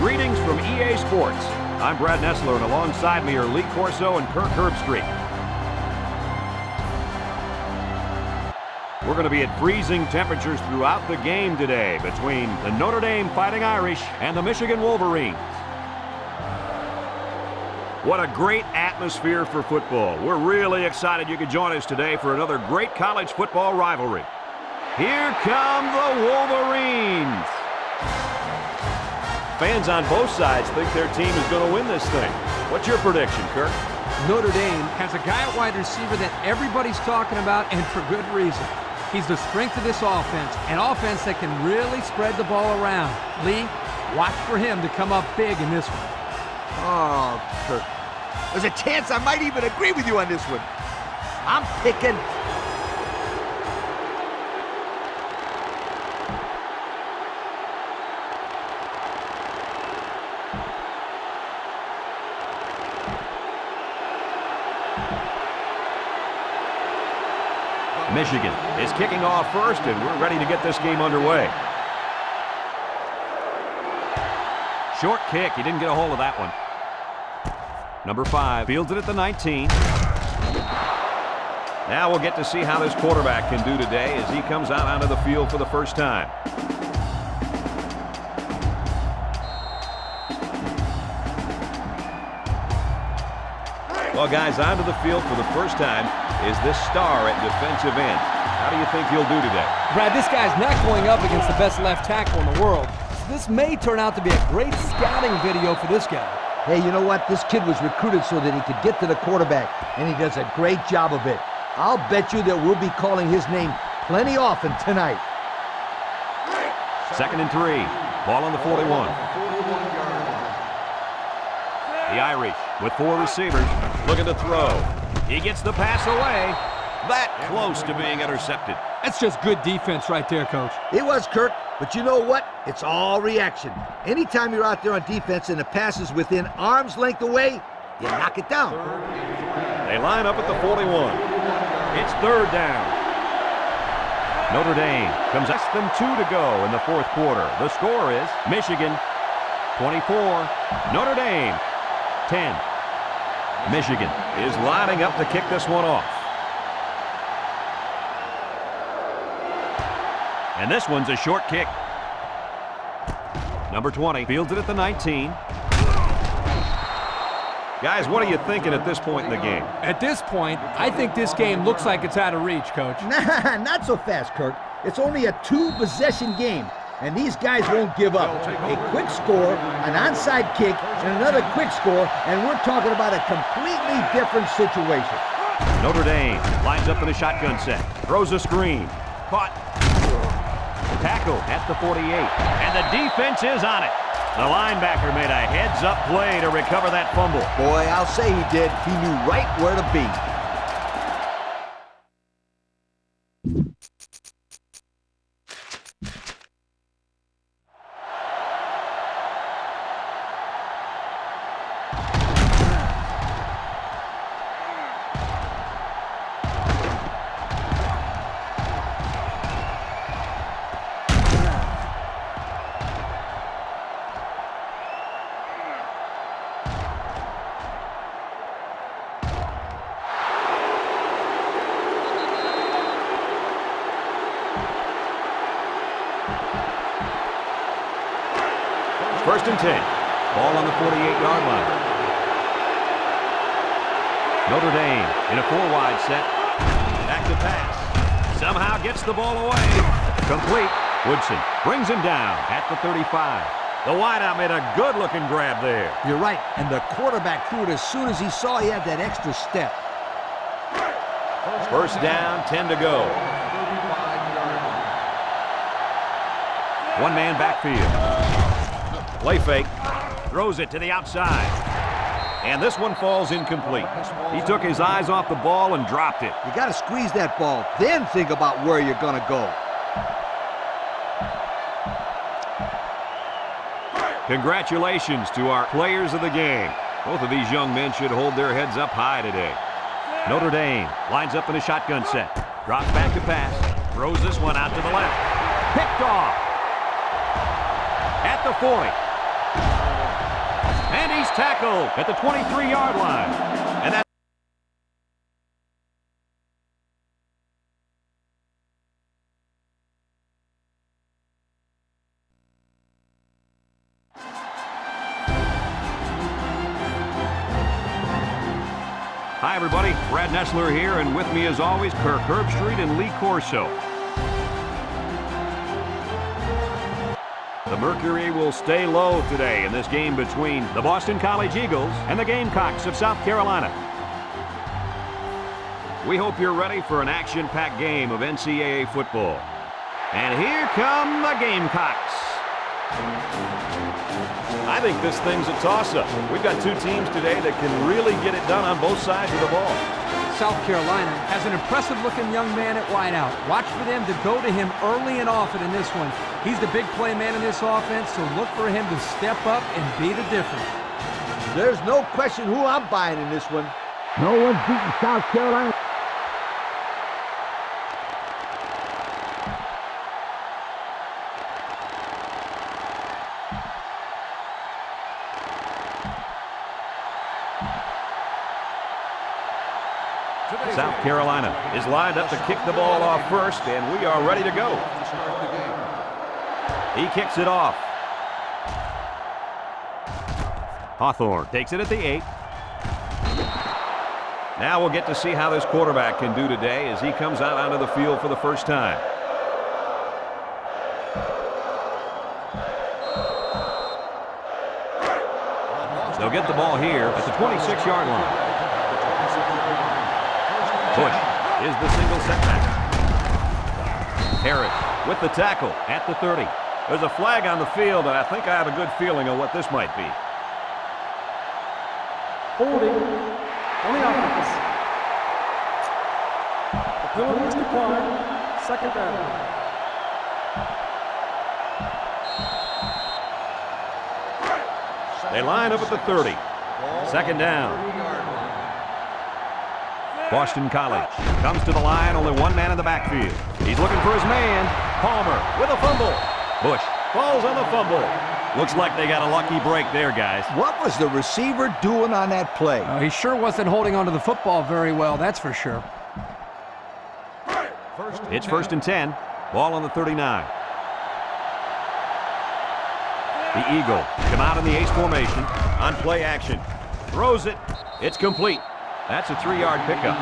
Greetings from EA Sports. I'm Brad Nessler, and alongside me are Lee Corso and Kirk Herbstreit. We're going to be at freezing temperatures throughout the game today between the Notre Dame Fighting Irish and the Michigan Wolverines. What a great atmosphere for football. We're really excited you could join us today for another great college football rivalry. Here come the Wolverines. Fans on both sides think their team is going to win this thing. What's your prediction, Kirk? Notre Dame has a guy at wide receiver that everybody's talking about, and for good reason. He's the strength of this offense, an offense that can really spread the ball around. Lee, watch for him to come up big in this one. Oh, Kirk. There's a chance I might even agree with you on this one. I'm picking... Michigan is kicking off first, and we're ready to get this game underway. Short kick. He didn't get a hold of that one. Number 5 fields it at the 19. Now we'll get to see how this quarterback can do today as he comes out onto the field for the first time. Well, guys, onto the field for the first time is this star at defensive end. How do you think he'll do today? Brad, this guy's not going up against the best left tackle in the world. So this may turn out to be a great scouting video for this guy. Hey, you know what? This kid was recruited so that he could get to the quarterback, and he does a great job of it. I'll bet you that we'll be calling his name plenty often tonight. 2nd and 3. Ball on the 41. The Irish with 4 receivers looking to throw. He gets the pass away. That close to being intercepted. That's just good defense right there, Coach. It was, Kirk, but you know what? It's all reaction. Anytime you're out there on defense and the pass is within arm's length away, you knock it down. They line up at the 41. It's 3rd down. Notre Dame comes less than 2 to go in the 4th quarter. The score is Michigan 24, Notre Dame 10. Michigan is lining up to kick this one off. And this one's a short kick. Number 20 fields it at the 19. Guys, what are you thinking at this point in the game? At this point, I think this game looks like it's out of reach, Coach. Nah, not so fast, Kirk. It's only a 2-possession game, and these guys won't give up. A quick score, an onside kick, and another quick score, and we're talking about a completely different situation. Notre Dame lines up in a shotgun set, throws a screen, caught. Tackle at the 48, and the defense is on it. The linebacker made a heads-up play to recover that fumble. Boy, I'll say he did. He knew right where to be. First and 10. Ball on the 48-yard line. Notre Dame in a 4-wide set. Back to pass. Somehow gets the ball away. Complete. Woodson brings him down at the 35. The wideout made a good-looking grab there. You're right, and the quarterback threw it as soon as he saw he had that extra step. First down, 10 to go. One-man backfield. Play fake, throws it to the outside. And this one falls incomplete. He took his eyes off the ball and dropped it. You got to squeeze that ball, then think about where you're going to go. Congratulations to our players of the game. Both of these young men should hold their heads up high today. Notre Dame lines up in a shotgun set. Drops back to pass. Throws this one out to the left. Picked off. At the 40. And he's tackled at the 23-yard line. And that Hi, everybody. Brad Nessler here, and with me, as always, Kirk Herbstreit and Lee Corso. The mercury will stay low today in this game between the Boston College Eagles and the Gamecocks of South Carolina. We hope you're ready for an action-packed game of NCAA football. And here come the Gamecocks. I think this thing's a toss-up. We've got two teams today that can really get it done on both sides of the ball. South Carolina has an impressive-looking young man at wideout. Watch for them to go to him early and often in this one. He's the big play man in this offense, so look for him to step up and be the difference. There's no question who I'm buying in this one. No one's beating South Carolina. South Carolina is lined up to kick the ball off first, and we are ready to go. He kicks it off. Hawthorne takes it at the 8. Now we'll get to see how this quarterback can do today as he comes out onto the field for the first time. They'll get the ball here at the 26-yard line. Bush is the single setback. Harris with the tackle at the 30. There's a flag on the field, and I think I have a good feeling of what this might be. Holding on the offense. The penalty is declined. Second down. They line up at the 30. Second down. Boston College comes to the line, only one man in the backfield. He's looking for his man. Palmer with a fumble. Bush falls on the fumble. Looks like they got a lucky break there, guys. What was the receiver doing on that play? He sure wasn't holding onto the football very well, that's for sure. It's first and 10. Ball on the 39. The Eagle come out in the ace formation on play action. Throws it. It's complete. That's a 3-yard pickup.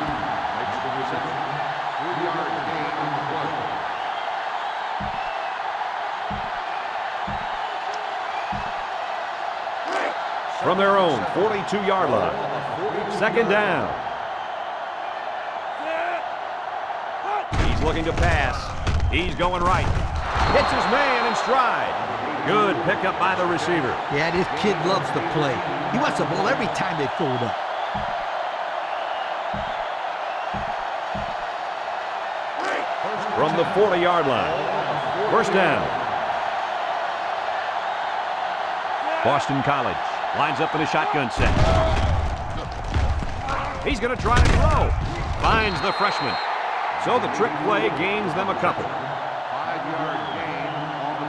From their own 42-yard line. Second down. He's looking to pass. He's going right. Hits his man in stride. Good pickup by the receiver. Yeah, this kid loves to play. He wants the ball every time they throw it up. From the 40-yard line. First down. Boston College lines up in a shotgun set. He's going to try to throw. Finds the freshman. So the trick play gains them a couple. 5-yard gain on the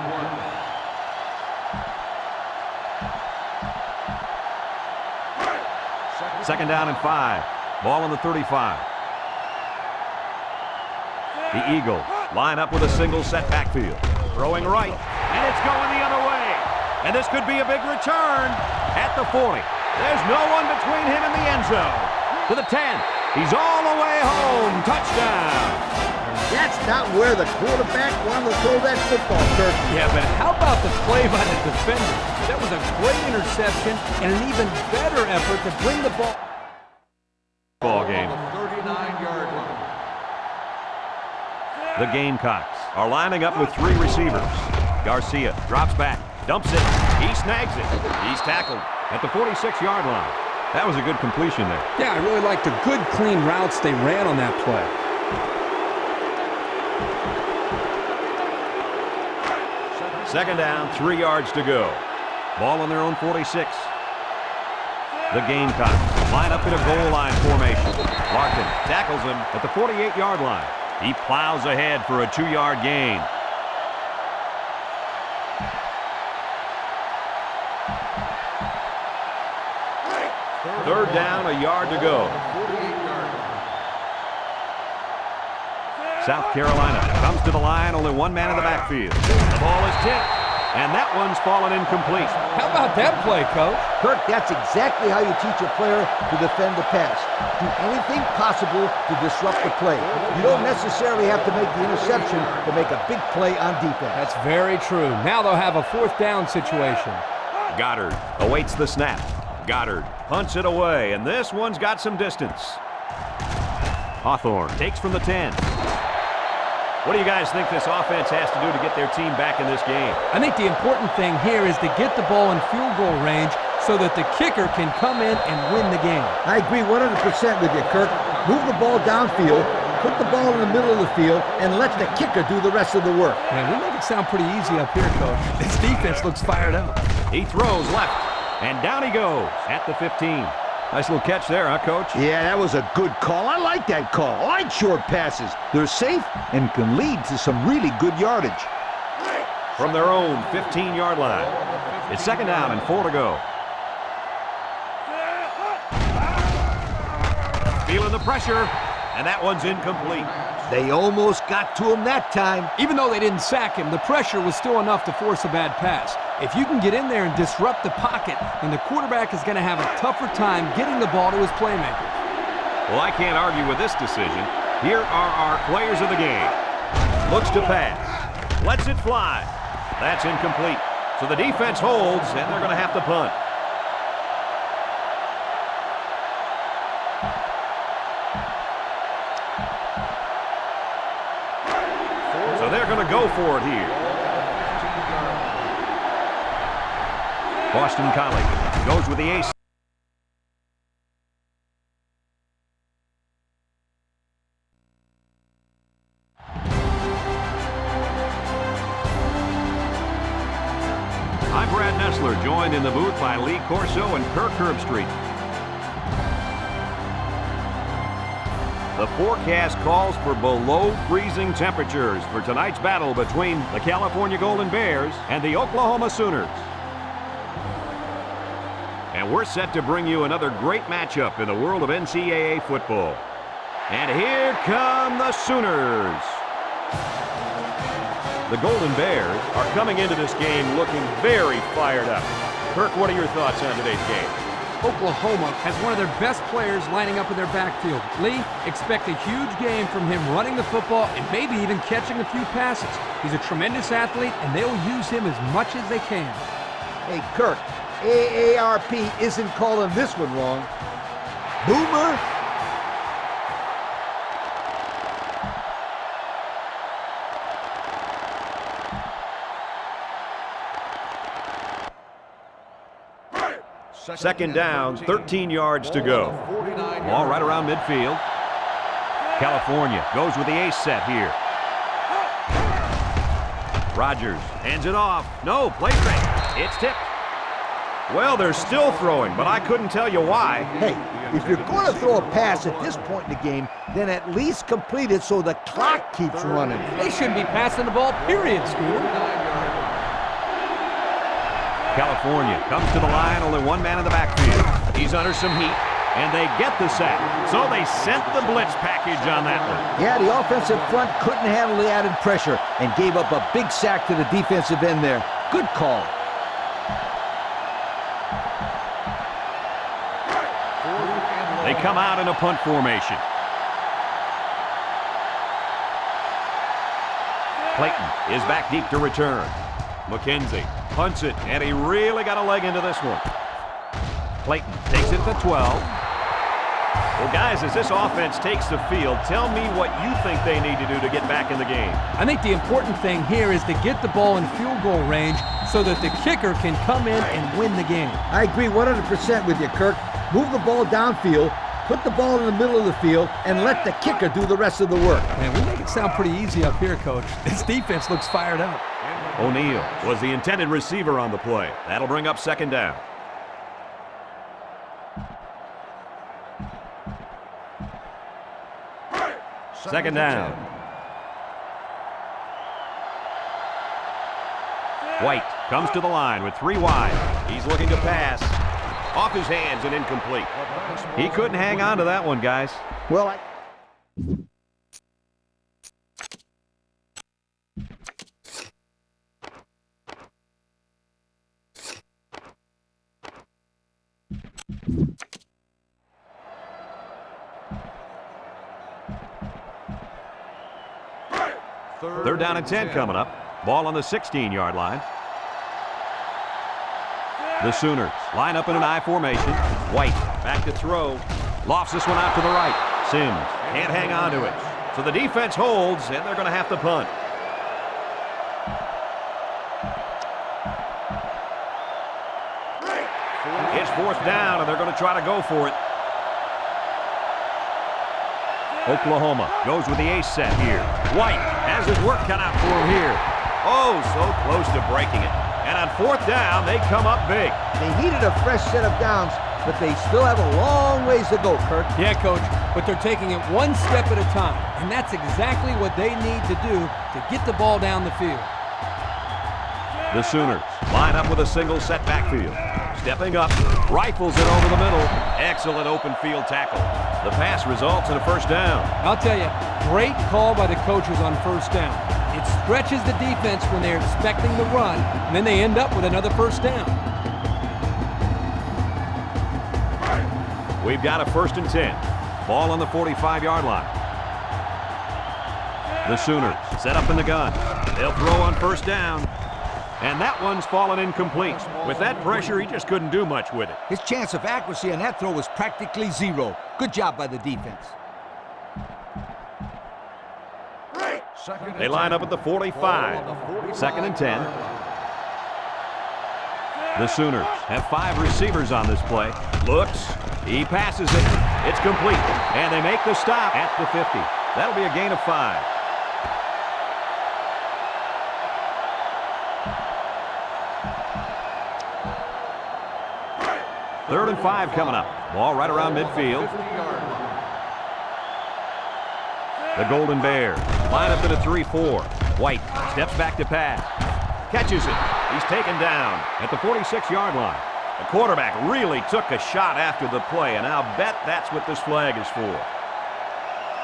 play. Second down and 5. Ball on the 35. The Eagles line up with a single set backfield. Throwing right, and it's going the other way. And this could be a big return at the 40. There's no one between him and the end zone. To the 10. He's all the way home. Touchdown. That's not where the quarterback wanted to throw that football, Kirk. Yeah, but how about the play by the defender? That was a great interception and an even better effort to bring the Ball game. 39-yard line. The Gamecocks are lining up with 3 receivers. Garcia drops back, dumps it, he snags it. He's tackled at the 46-yard line. That was a good completion there. Yeah, I really liked the good, clean routes they ran on that play. Second down, 3 yards to go. Ball on their own 46. The Gamecocks line up in a goal line formation. Larkin tackles him at the 48-yard line. He plows ahead for a 2-yard gain. Third down, a yard to go. 48-yard line. South Carolina comes to the line, only one man in the backfield. The ball is tipped, and that one's fallen incomplete. How about that play, Coach? Kirk, that's exactly how you teach a player to defend the pass. Do anything possible to disrupt the play. You don't necessarily have to make the interception to make a big play on defense. That's very true. Now they'll have a fourth down situation. Goddard awaits the snap. Goddard punts it away, and this one's got some distance. Hawthorne takes from the 10. What do you guys think this offense has to do to get their team back in this game? I think the important thing here is to get the ball in field goal range so that the kicker can come in and win the game. I agree 100% with you, Kirk. Move the ball downfield, put the ball in the middle of the field, and let the kicker do the rest of the work. Man, we make it sound pretty easy up here, Coach. This defense looks fired up. He throws left, and down he goes at the 15. Nice little catch there, huh, Coach? Yeah, that was a good call. I like that call. I like short passes. They're safe and can lead to some really good yardage. From their own 15-yard line. It's second down and 4 to go. Feeling the pressure, and that one's incomplete. They almost got to him that time. Even though they didn't sack him, the pressure was still enough to force a bad pass. If you can get in there and disrupt the pocket, then the quarterback is going to have a tougher time getting the ball to his playmakers. Well, I can't argue with this decision. Here are our players of the game. Looks to pass. Lets it fly. That's incomplete. So the defense holds, and they're going to have to punt. So they're going to go for it here. Boston College goes with the ace. I'm Brad Nessler, joined in the booth by Lee Corso and Kirk Herbstreit. The forecast calls for below freezing temperatures for tonight's battle between the California Golden Bears and the Oklahoma Sooners. And we're set to bring you another great matchup in the world of NCAA football. And here come the Sooners. The Golden Bears are coming into this game looking very fired up. Kirk, what are your thoughts on today's game? Oklahoma has one of their best players lining up in their backfield. Lee, expect a huge game from him running the football and maybe even catching a few passes. He's a tremendous athlete, and they'll use him as much as they can. Hey, Kirk, AARP isn't calling this one wrong. Boomer. Second down, 13 yards to go. Ball right around midfield. California goes with the ace set here. Rogers hands it off. No, play fake. It's tipped. Well, they're still throwing, but I couldn't tell you why. Hey, if you're going to throw a pass at this point in the game, then at least complete it so the clock keeps running. They shouldn't be passing the ball, period, Scooter. California comes to the line, only one man in the backfield. He's under some heat, and they get the sack. So they sent the blitz package on that one. Yeah, the offensive front couldn't handle the added pressure and gave up a big sack to the defensive end there. Good call. They come out in a punt formation. Clayton is back deep to return. McKenzie punts it, and he really got a leg into this one. Clayton takes it to 12. Well, guys, as this offense takes the field, tell me what you think they need to do to get back in the game. I think the important thing here is to get the ball in field goal range so that the kicker can come in and win the game. I agree 100% with you, Kirk. Move the ball downfield, put the ball in the middle of the field, and let the kicker do the rest of the work. Man, we make it sound pretty easy up here, Coach. This defense looks fired up. O'Neal was the intended receiver on the play. That'll bring up second down. Second down. White comes to the line with 3 wide. He's looking to pass. Off his hands and incomplete. He couldn't hang on to that one, guys. Well, Third down and 10 coming up. Ball on the 16-yard line. The Sooners line up in an I formation. White back to throw. Lofts this one out to the right. Sims can't hang on to it. So the defense holds, and they're going to have to punt. It's fourth down, and they're going to try to go for it. Oklahoma goes with the ace set here. White has his work cut out for him here. Oh, so close to breaking it. And on fourth down, they come up big. they needed a fresh set of downs, but they still have a long ways to go, Kirk. Yeah, Coach, but they're taking it one step at a time, and that's exactly what they need to do to get the ball down the field. The Sooners line up with a single set backfield. Stepping up, rifles it over the middle. Excellent open field tackle. The pass results in a first down. I'll tell you, great call by the coaches on first down. It stretches the defense when they're expecting the run, and then they end up with another first down. We've got a 1st and 10. Ball on the 45-yard line. The Sooners set up in the gun. They'll throw on first down. And that one's fallen incomplete. With that pressure, he just couldn't do much with it. His chance of accuracy on that throw was practically zero. Good job by the defense. They line up at the 45. 2nd and 10. The Sooners have 5 receivers on this play. Looks. He passes it. It's complete. And they make the stop at the 50. That'll be a gain of 5. Third and 5 coming up. Ball right around midfield. The Golden Bears line up in a 3-4. White steps back to pass. Catches it. He's taken down at the 46-yard line. The quarterback really took a shot after the play, and I'll bet that's what this flag is for.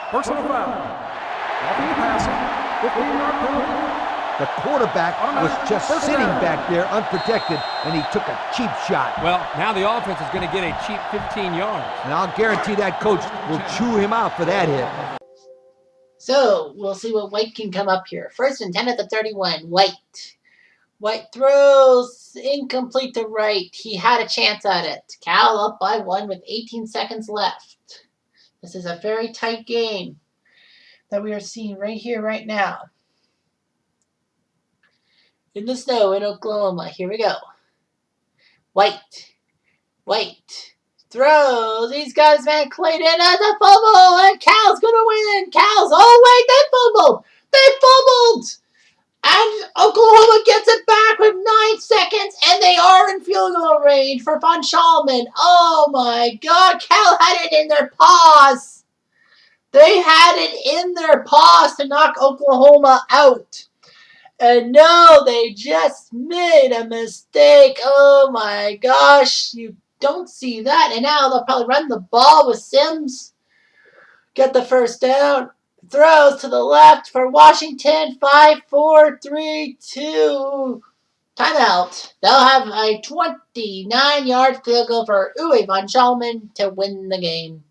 Personal foul. Roughing the passer. 15-yard penalty. The quarterback was just sitting back there unprotected, and he took a cheap shot. Well, now the offense is going to get a cheap 15 yards. And I'll guarantee that coach will chew him out for that hit. So we'll see what White can come up here. 1st and 10 at the 31. White throws incomplete to right. He had a chance at it. Cal up by 1 with 18 seconds left. This is a very tight game that we are seeing right here, right now. In the snow in Oklahoma. Here we go. White throws. He's got his man Clayton as a fumble, and Cal's going to win. They fumbled. And Oklahoma gets it back with 9 seconds, and they are in field goal range for Von Schalman. Oh my God, Cal had it in their paws. They had it in their paws to knock Oklahoma out. And no, they just made a mistake. Oh my gosh, you don't see that. And now they'll probably run the ball with Sims. Get the first down. Throws to the left for Washington. 5, 4, 3, 2. Timeout. They'll have a 29-yard field goal for Uwe Von Schalman to win the game.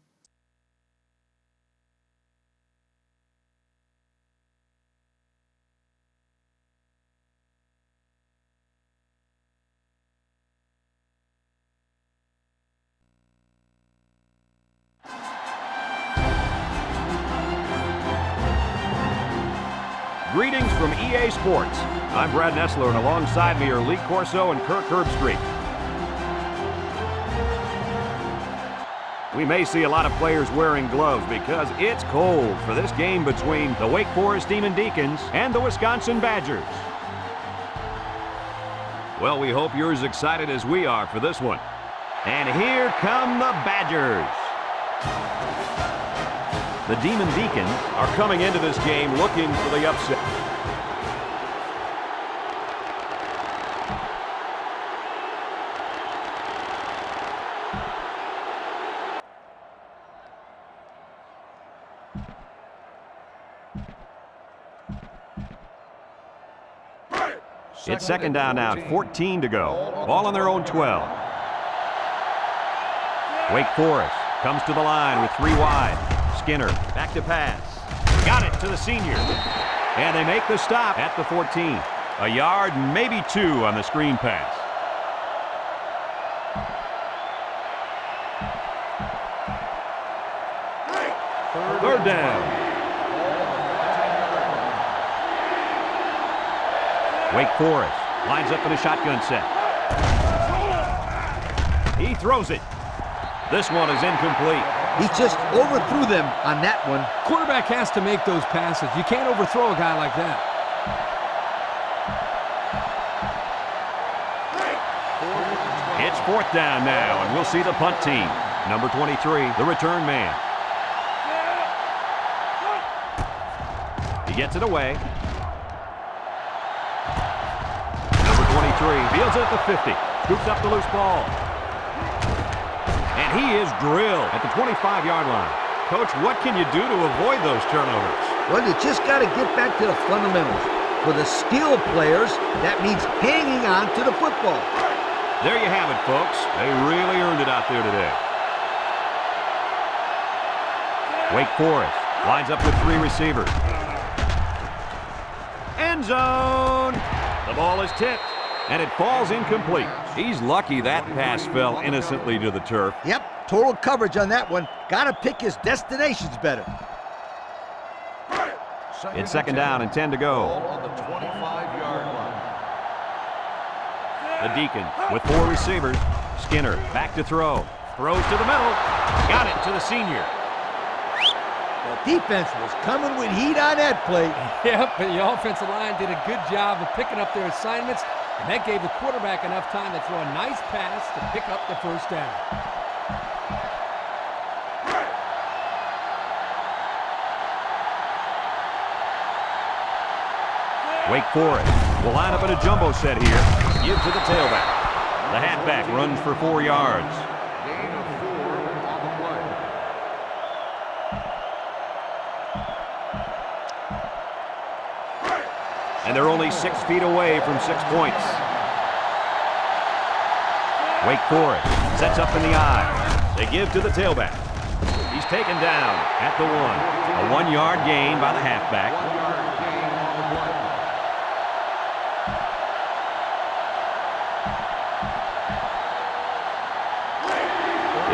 Greetings from EA Sports. I'm Brad Nessler, and alongside me are Lee Corso and Kirk Herbstreit. We may see a lot of players wearing gloves because it's cold for this game between the Wake Forest Demon Deacons and the Wisconsin Badgers. Well, we hope you're as excited as we are for this one. And here come the Badgers. The Demon Deacons are coming into this game looking for the upset. It's second down now, 14 to go. Ball on their own 12. Wake Forest comes to the line with 3 wide. Skinner back to pass. Got it to the senior. And they make the stop at the 14. A yard, maybe 2 on the screen pass. Third down. Wake Forest lines up in a shotgun set. He throws it. This one is incomplete. He just overthrew them on that one. Quarterback has to make those passes. You can't overthrow a guy like that. It's fourth down now, and we'll see the punt team. Number 23, the return man. He gets it away. Number 23 fields it at the 50. Scoops up the loose ball. And he is drilled at the 25-yard line. Coach, what can you do to avoid those turnovers? Well, you just got to get back to the fundamentals. For the skilled players, that means hanging on to the football. There you have it, folks. They really earned it out there today. Wake Forest lines up with 3 receivers. End zone. The ball is tipped, and it falls incomplete. He's lucky that pass fell innocently to the turf. Yep, total coverage on that one. Got to pick his destinations better. It's second down and 10 to go. On the 25-yard line. The Deacon with 4 receivers. Skinner back to throw. Throws to the middle. Got it to the senior. The defense was coming with heat on that play. Yep, and the offensive line did a good job of picking up their assignments, and that gave the quarterback enough time to throw a nice pass to pick up the first down. Wake Forest will line up in a jumbo set here. Give to the tailback. The halfback runs for 4 yards. Gain of 4 on the play. And they're only 6 feet away from 6 points. Wake Forest sets up in the I. They give to the tailback. He's taken down at the 1. A 1-yard gain by the halfback. 1-yard gain on the play.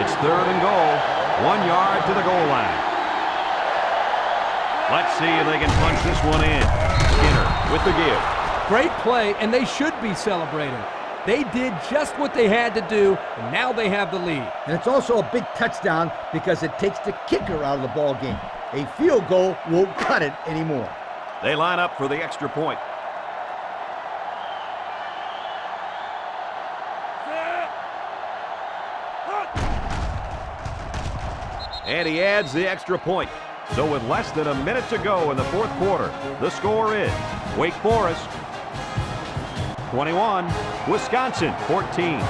It's third and goal. 1 yard to the goal line. Let's see if they can punch this one in. Skinner with the give. Great play, and they should be celebrating. They did just what they had to do, and now they have the lead. And it's also a big touchdown because it takes the kicker out of the ball game. A field goal won't cut it anymore. They line up for the extra point. And he adds the extra point. So with less than a minute to go in the fourth quarter, the score is Wake Forest 21, Wisconsin 14.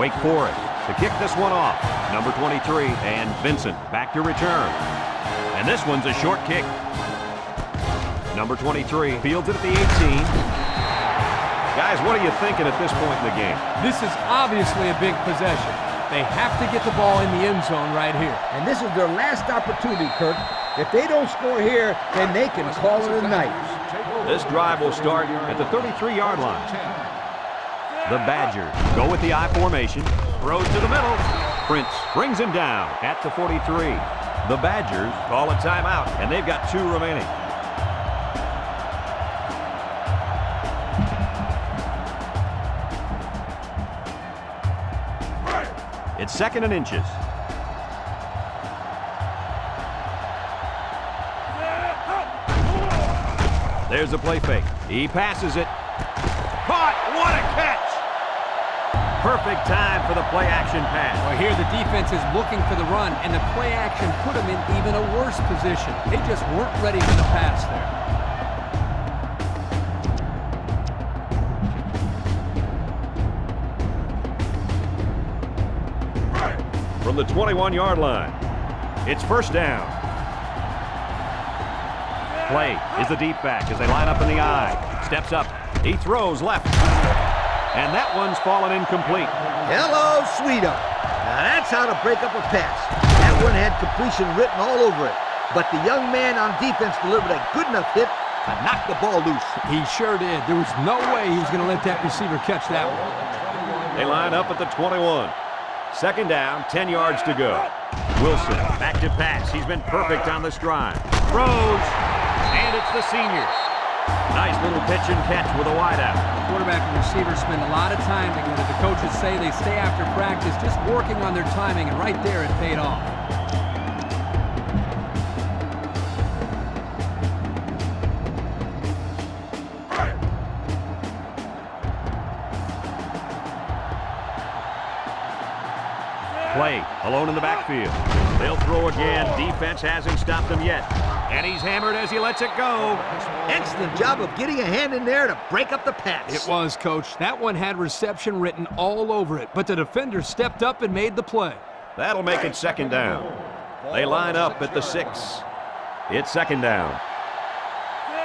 Wake Forest to kick this one off. Number 23 and Vincent back to return. And this one's a short kick. Number 23 fields it at the 18. Guys, what are you thinking at this point in the game? This is obviously a big possession. They have to get the ball in the end zone right here. And this is their last opportunity, Kirk. If they don't score here, then they can call it a night. This drive will start at the 33-yard line. The Badgers go with the I formation. Throws to the middle. Prince brings him down at the 43. The Badgers call a timeout, and they've got 2 remaining. It's second and inches. There's the play fake. He passes it. Caught! What a catch! Perfect time for the play-action pass. Well, here the defense is looking for the run, and the play action put them in even a worse position. They just weren't ready for the pass there. From the 21-yard line, it's first down. Play is the deep back as they line up in the I. Steps up, He throws left. And that one's fallen incomplete. Hello, Sweetum. Now that's how to break up a pass. That one had completion written all over it. But the young man on defense delivered a good enough hit to knock the ball loose. He sure did. There was no way he was going to let that receiver catch that one. They line up at the 21. Second down, 10 yards to go. Wilson back to pass. He's been perfect on this drive. Throws, and it's the senior. Nice little pitch and catch with a wideout. Quarterback and receiver spend a lot of time together. The coaches say they stay after practice just working on their timing, and right there it paid off. Play alone in the backfield. They'll throw again. Defense hasn't stopped them yet. And he's hammered as he lets it go. Excellent job of getting a hand in there to break up the pass. It was, Coach. That one had reception written all over it, but the defender stepped up and made the play. That'll make it second down. They line up at the 6. It's second down.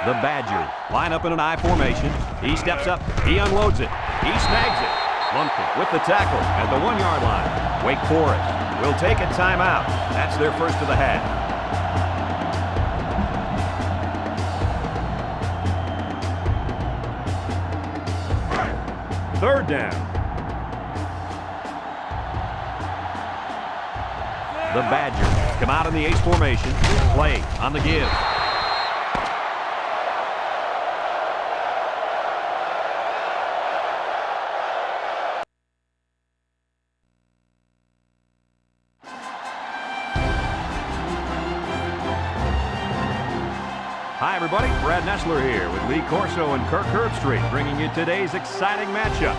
The Badgers line up in an I formation. He steps up. He unloads it. He snags it. Lumpkin with the tackle at the 1-yard line. Wake Forest will take a timeout. That's their first of the half. Third down. The Badgers come out in the ace formation. Play on the give. Hi, everybody. Brad Nessler here with Lee Corso and Kirk Herbstreit, bringing you today's exciting matchup.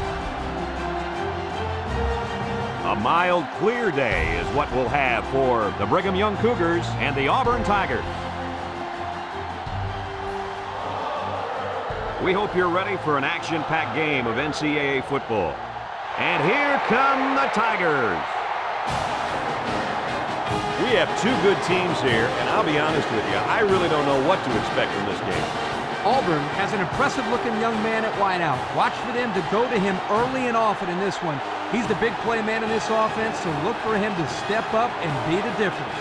A mild, clear day is what we'll have for the Brigham Young Cougars and the Auburn Tigers. We hope you're ready for an action-packed game of NCAA football. And here come the Tigers. We have two good teams here, and I'll be honest with you, I really don't know what to expect from this game. Auburn has an impressive-looking young man at wideout. Watch for them to go to him early and often in this one. He's the big play man in this offense, so look for him to step up and be the difference.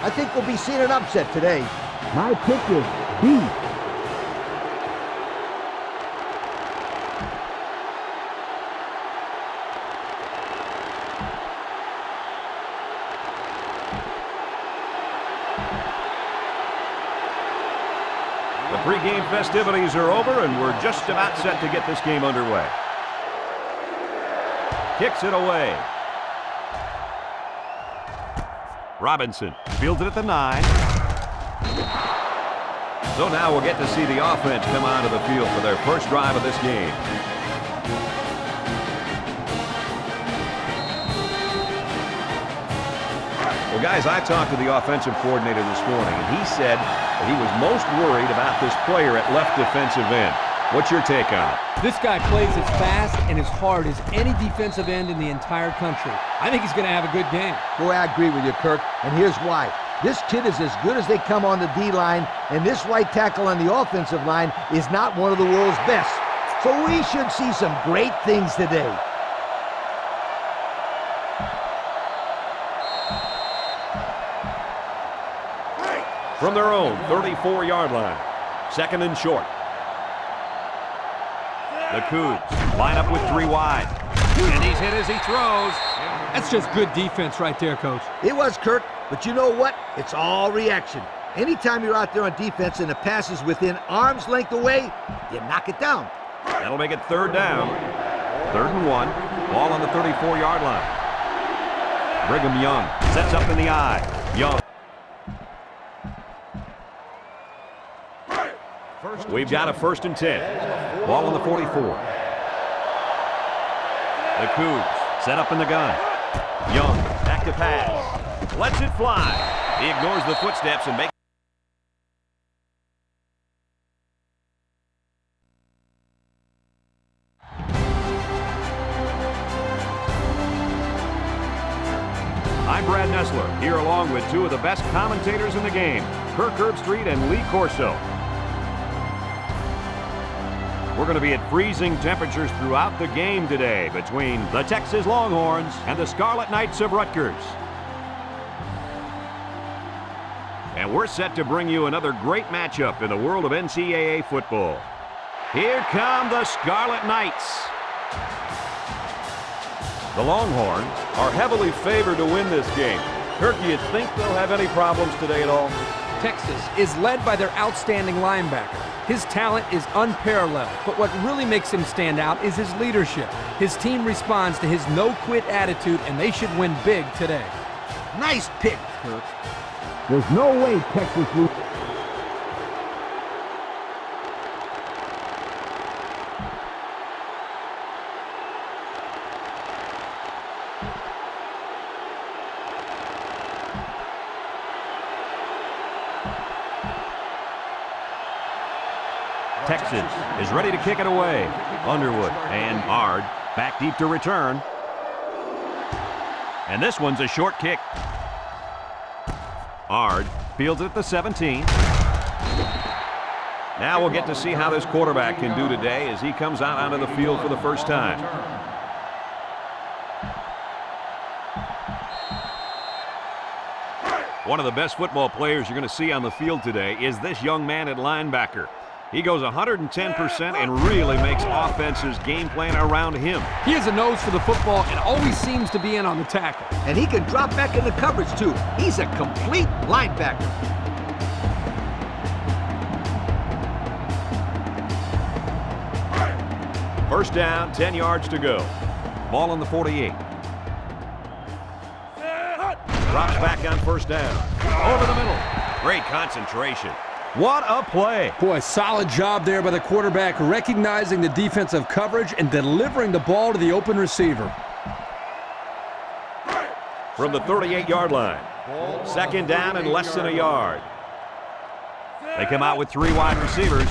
I think we'll be seeing an upset today. My pick is B. The pregame festivities are over, and we're just about set to get this game underway. Kicks it away. Robinson fields it at the 9. So now we'll get to see the offense come onto the field for their first drive of this game. Well, guys, I talked to the offensive coordinator this morning, and he said that he was most worried about this player at left defensive end. What's your take on it? This guy plays as fast and as hard as any defensive end in the entire country. I think he's going to have a good game. Boy, I agree with you, Kirk, and here's why. This kid is as good as they come on the D-line, and this right tackle on the offensive line is not one of the world's best. So we should see some great things today. From their own 34-yard line, second and short. The Cougs line up with 3 wide. And he's hit as he throws. That's just good defense right there, Coach. It was, Kirk, but you know what? It's all reaction. Anytime you're out there on defense and the pass is within arm's length away, you knock it down. That'll make it third down. 3rd and 1. Ball on the 34-yard line. Brigham Young sets up in the I. Young. We've got a 1st and 10. Ball on the 44. The Cougs set up in the gun. Young back to pass. Lets it fly. He ignores the footsteps and makes. I'm Brad Nessler, here along with two of the best commentators in the game, Kirk Herbstreit and Lee Corso. We're going to be at freezing temperatures throughout the game today between the Texas Longhorns and the Scarlet Knights of Rutgers. And we're set to bring you another great matchup in the world of NCAA football. Here come the Scarlet Knights. The Longhorns are heavily favored to win this game. Kirk, do you think they'll have any problems today at all? Texas is led by their outstanding linebacker. His talent is unparalleled, but what really makes him stand out is his leadership. His team responds to his no-quit attitude, and they should win big today. Nice pick, Kirk. There's no way Texas loses. Texas is ready to kick it away. Underwood and Ard back deep to return. And this one's a short kick. Ard fields it at the 17. Now we'll get to see how this quarterback can do today as he comes out onto the field for the first time. One of the best football players you're going to see on the field today is this young man at linebacker. He goes 110% and really makes offenses game plan around him. He has a nose for the football and always seems to be in on the tackle. And he can drop back into coverage, too. He's a complete linebacker. First down, 10 yards to go. Ball on the 48. Drops back on first down. Over the middle. Great concentration. What a play. Boy, solid job there by the quarterback, recognizing the defensive coverage and delivering the ball to the open receiver. From the 38-yard line. Second down and less than a yard. They come out with three wide receivers.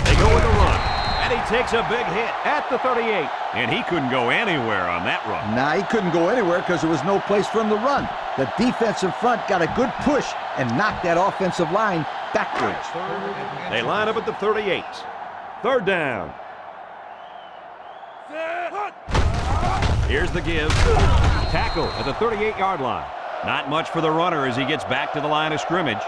They go with the run. And he takes a big hit at the 38. And he couldn't go anywhere on that run. Nah, he couldn't go anywhere because there was no place for him to run. The defensive front got a good push and knocked that offensive line backwards. They line up at the 38. Third down. Here's the give. Tackle at the 38-yard line. Not much for the runner as he gets back to the line of scrimmage.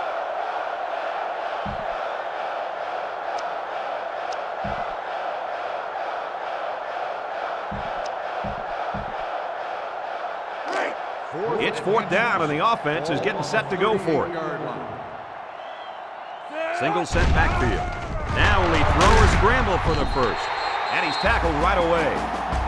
It's fourth down, and the offense is getting set to go for it. Single set backfield. Now will he throw or scramble for the first? And he's tackled right away.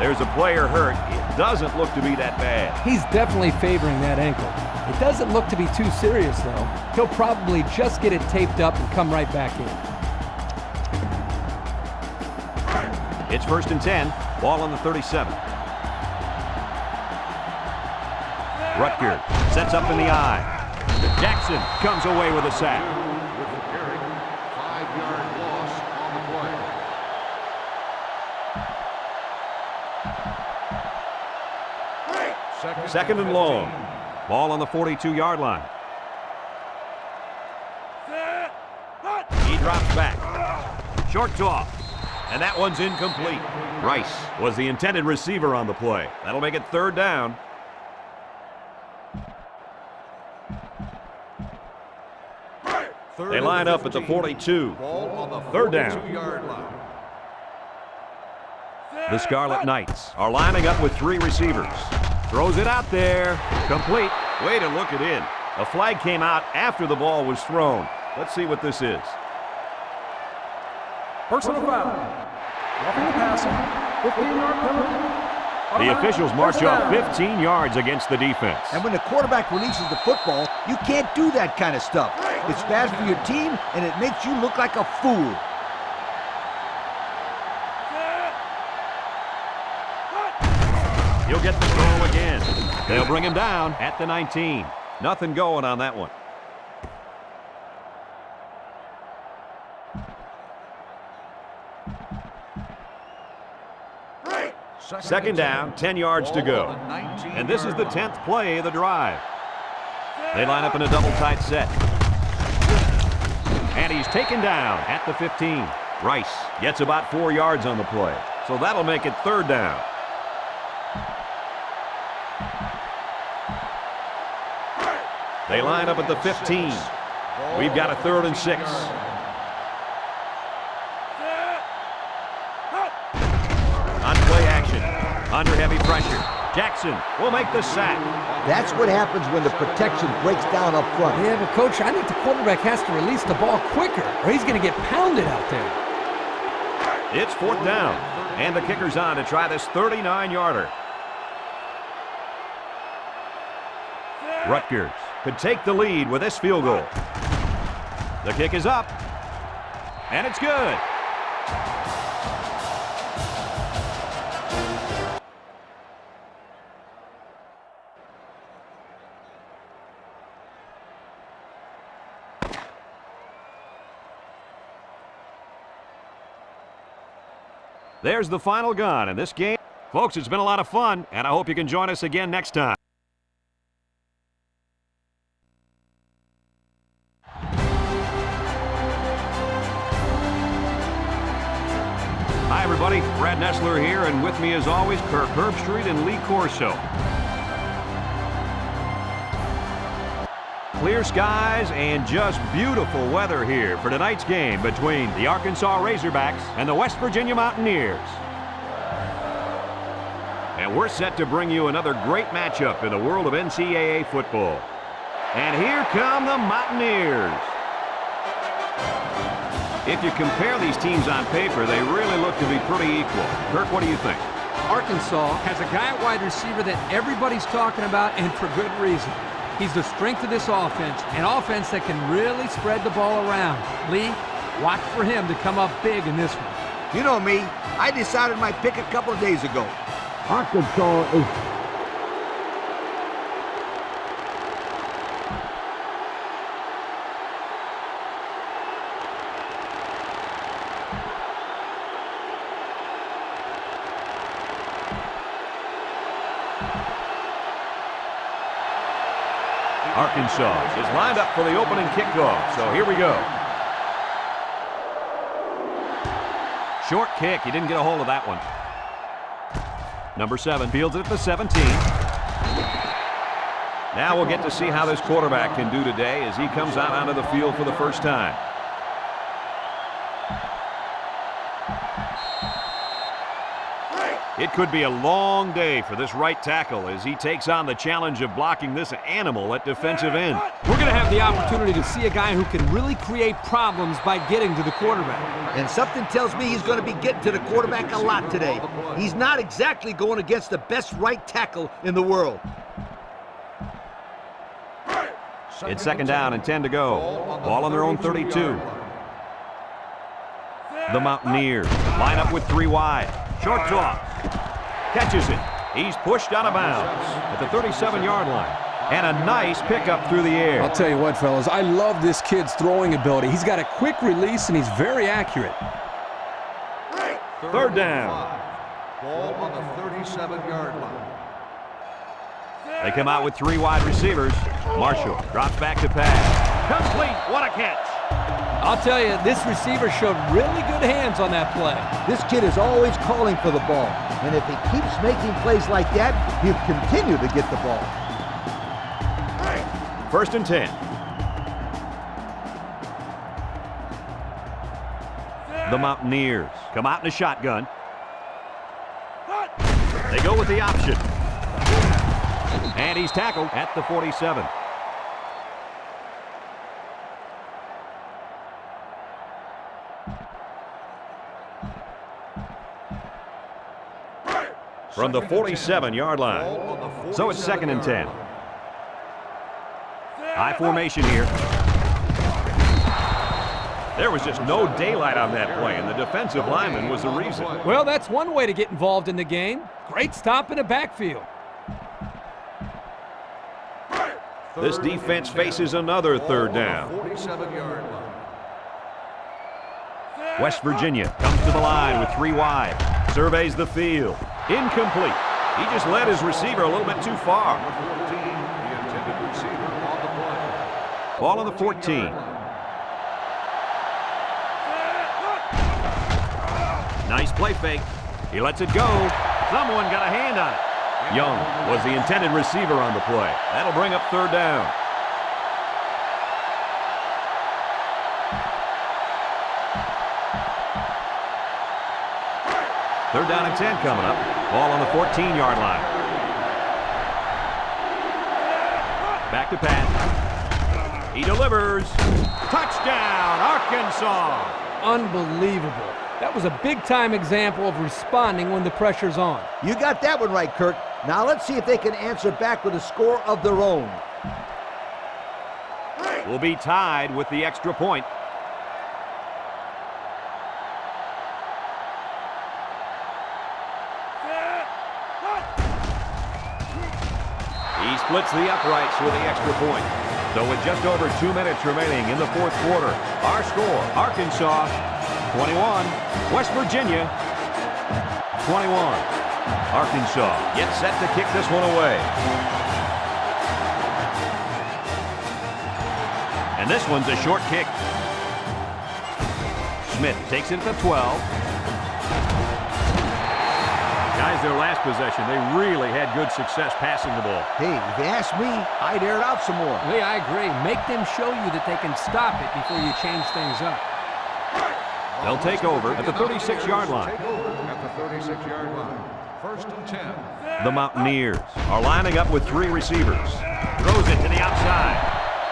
There's a player hurt. It doesn't look to be that bad. He's definitely favoring that ankle. It doesn't look to be too serious, though. He'll probably just get it taped up and come right back in. It's first and 10. Ball on the 37. Rutgers sets up in the eye. Jackson comes away with a sack. With the carry, 5-yard loss on the play. Second and long. Ball on the 42-yard line. He drops back. Short toss. And that one's incomplete. Rice was the intended receiver on the play. That'll make it third down. They line up at the 42. Third down. The Scarlet Knights are lining up with three receivers. Throws it out there. Complete. Way to look it in. A flag came out after the ball was thrown. Let's see what this is. Personal foul. Roughing the passer. 15-yard penalty. The officials march off 15 yards against the defense. And when the quarterback releases the football, you can't do that kind of stuff. It's bad for your team, and it makes you look like a fool. He'll get the throw again. They'll bring him down at the 19. Nothing going on that one. Second down, 10 yards to go. And this is the 10th play of the drive. They line up in a double tight set. And he's taken down at the 15. Rice gets about 4 yards on the play, so that'll make it 3rd down. They line up at the 15. We've got a 3rd and 6. On play action, under heavy pressure, Jackson will make the sack. That's what happens when the protection breaks down up front. Yeah, but Coach, I think the quarterback has to release the ball quicker, or he's going to get pounded out there. It's 4th down, and the kicker's on to try this 39-yarder. Rutgers could take the lead with this field goal. The kick is up, and it's good. There's the final gun in this game. Folks, it's been a lot of fun, and I hope you can join us again next time. Hi, everybody. Brad Nessler here, and with me, as always, Kirk Herbstreit and Lee Corso. Clear skies and just beautiful weather here for tonight's game between the Arkansas Razorbacks and the West Virginia Mountaineers. And we're set to bring you another great matchup in the world of NCAA football. And here come the Mountaineers. If you compare these teams on paper, they really look to be pretty equal. Kirk, what do you think? Arkansas has a guy at wide receiver that everybody's talking about, and for good reason. He's the strength of this offense, an offense that can really spread the ball around. Lee, watch for him to come up big in this one. You know me, I decided my pick a couple of days ago. Arkansas is Arkansas is lined up for the opening kickoff, so here we go. Short kick, he didn't get a hold of that one. Number 7 fields it at the 17. Now we'll get to see how this quarterback can do today as he comes out onto the field for the first time. It could be a long day for this right tackle as he takes on the challenge of blocking this animal at defensive end. We're going to have the opportunity to see a guy who can really create problems by getting to the quarterback. And something tells me he's going to be getting to the quarterback a lot today. He's not exactly going against the best right tackle in the world. It's 2nd down and 10 to go. Ball on their own 32. The Mountaineers line up with 3 wide. Short toss. Catches it. He's pushed out of bounds at the 37-yard line. And a nice pickup through the air. I'll tell you what, fellas, I love this kid's throwing ability. He's got a quick release, and he's very accurate. 3rd down. Ball on the 37-yard line. They come out with 3 wide receivers. Marshall drops back to pass. Complete. What a catch. I'll tell you, this receiver showed really good hands on that play. This kid is always calling for the ball. And if he keeps making plays like that, he'll continue to get the ball. 1st and 10. The Mountaineers come out in a shotgun. They go with the option. And he's tackled at the 47. From the 47-yard line. So it's 2nd and 10. High formation here. There was just no daylight on that play, and the defensive lineman was the reason. Well, that's one way to get involved in the game. Great stop in the backfield. This defense faces another 3rd down. 47-yard line. West Virginia comes to the line with 3 wide. Surveys the field. Incomplete. He just led his receiver a little bit too far. Number 14, the intended receiver on the play. Ball on the 14. Nice play fake. He lets it go. Someone got a hand on it. Young was the intended receiver on the play. That'll bring up third down. Third down and 10 coming up. Ball on the 14-yard line. Back to pass. He delivers. Touchdown, Arkansas. Unbelievable. That was a big-time example of responding when the pressure's on. You got that one right, Kirk. Now let's see if they can answer back with a score of their own. Will be tied with the extra point. He splits the uprights with the extra point. So with just over 2 minutes remaining in the fourth quarter, our score, Arkansas 21, West Virginia 21. Arkansas gets set to kick this one away. And this one's a short kick. Smith takes it at the 12. Guys, their last possession, they really had good success passing the ball. Hey, if you ask me, I'd air it out some more. Lee, I agree. Make them show you that they can stop it before you change things up. They'll take over at the 36-yard line. Take over at the 36-yard line. First and 10. The Mountaineers are lining up with 3 receivers. Throws it to the outside.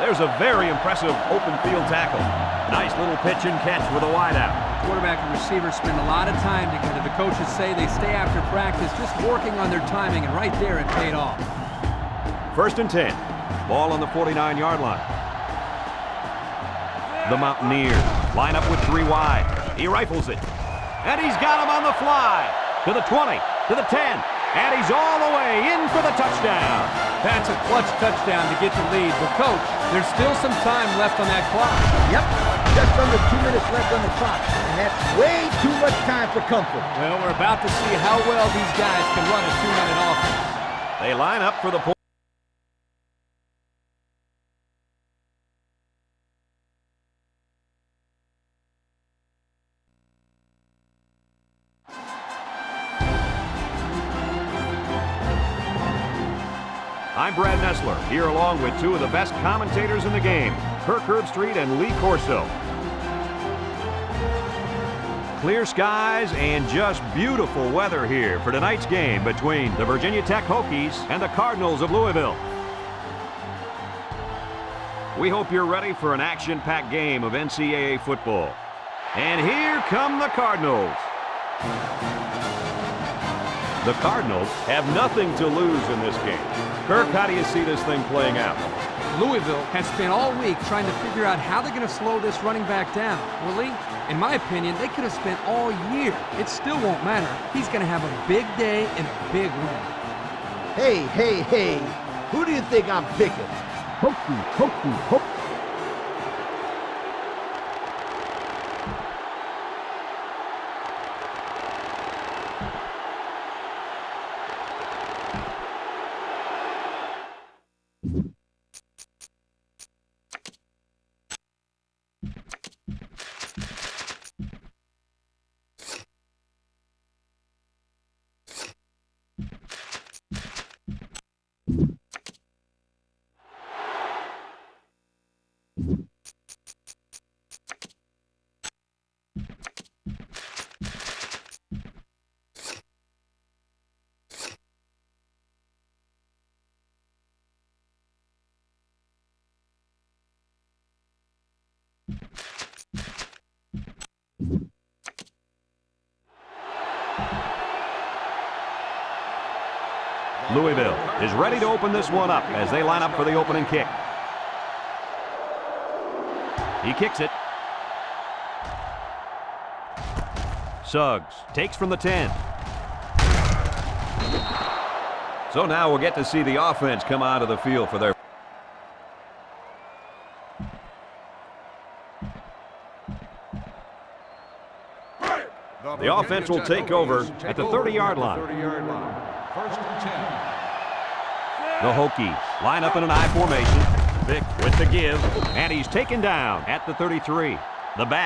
There's a very impressive open field tackle. Nice little pitch and catch with a wideout. Quarterback and receiver spend a lot of time together. The coaches say they stay after practice just working on their timing, and right there it paid off. First and 10. Ball on the 49-yard line. The Mountaineers line up with 3 wide. He rifles it. And he's got him on the fly. To the 20, to the 10. And he's all the way in for the touchdown. That's a clutch touchdown to get the lead. But, Coach, there's still some time left on that clock. Yep, just under 2 minutes left on the clock. And that's way too much time for comfort. Well, we're about to see how well these guys can run a 2-minute offense. They line up for the point. I'm Brad Nessler, here along with 2 of the best commentators in the game, Kirk Herbstreit and Lee Corso. Clear skies and just beautiful weather here for tonight's game between the Virginia Tech Hokies and the Cardinals of Louisville. We hope you're ready for an action-packed game of NCAA football. And here come the Cardinals. The Cardinals have nothing to lose in this game. Kirk, how do you see this thing playing out? Louisville has spent all week trying to figure out how they're going to slow this running back down. Well, Lee, in my opinion, they could have spent all year. It still won't matter. He's going to have a big day and a big win. Hey, hey, hey, who do you think I'm picking? Hokey, hokey, hokey. Louisville is ready to open this one up as they line up for the opening kick. He kicks it. Suggs takes from the 10. So now we'll get to see the offense come out of the field for their... The offense will take over at the 30-yard line. First and 10. The Hokies line up in an I formation. Vick with the give, and he's taken down at the 33. The back